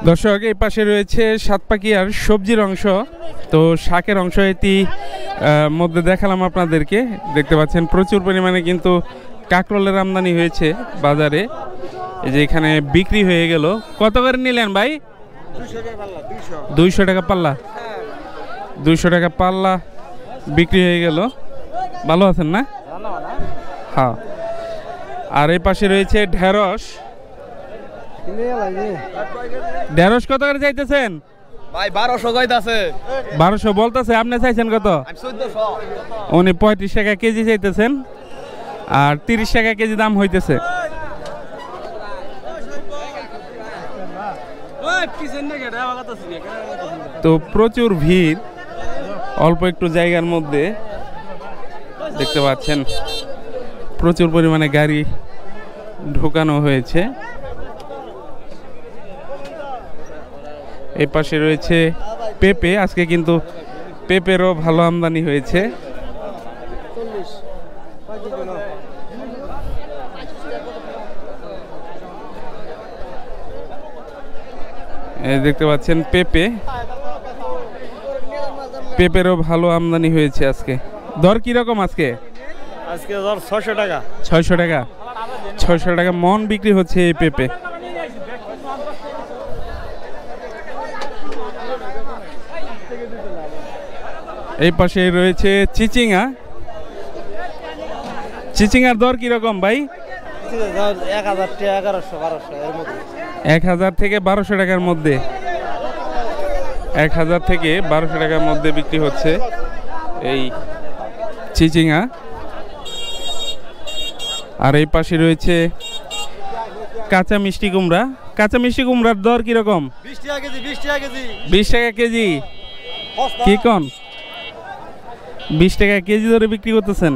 দর্শক, এই পাশে রয়েছে সাতপাকিয়ার সবজির অংশ। তো শাকের অংশ এটি মধ্যে দেখালাম আপনাদেরকে। দেখতে পাচ্ছেন প্রচুর পরিমাণে কিন্তু কাঁকরোলের আমদানি হয়েছে বাজারে। এই যে এখানে বিক্রি হয়ে গেল। কত করে নিলেন ভাই? 200 টাকা পাল্লা। 200 টাকা পাল্লা বিক্রি হয়ে গেল। ভালো আছেন না? হ্যাঁ। আর এই পাশে রয়েছে ঢেঁড়স। ঢেঁড়স কত করে চাইতেছেন ভাই? 1200 যাইতাছে। 1200 বলতেছে, আপনি চাইছেন কত? আমি 1400। উনি 35 টাকা কেজি চাইতেছেন, আর 30 টাকা কেজি দাম হইতেছে। তো প্রচুর ভিড় অল্প একটু জায়গার মধ্যে। দেখতে পাচ্ছেন প্রচুর পরিমাণে গাড়ি ঢোকানো হয়েছে। এই পাশে রয়েছে পেঁপে। আজকে কিন্তু পেঁপেরও ভালো আমদানি হয়েছে। দেখতে পাচ্ছেন পেঁপেরও ভালো আমদানি হয়েছে আজকে। দর কিরকম আজকে? আজকে দর 600 টাকা। 600 টাকা। 600 টাকা মন বিক্রি হচ্ছে এই পেঁপে। এই পাশে রয়েছে চিচিঙ্গা। চিচিঙ্গার দর কিরকম ভাই? 1000 টাকা, 1100, 1200 এর মধ্যে। 1000 থেকে 1200 টাকার মধ্যে। 1000 থেকে 1200 টাকার মধ্যে বিক্রি হচ্ছে এই চিচিঙ্গা। আর এই পাশে রয়েছে কাঁচা মিষ্টি কুমড়া। কাঁচা মিষ্টি কুমড়ার দর কিরকম? 20 টাকা কেজি। 20 টাকা কেজি। 20 টাকা কেজি। কি কোন 20 টাকা কেজি ধরে বিক্রি করতেছেন?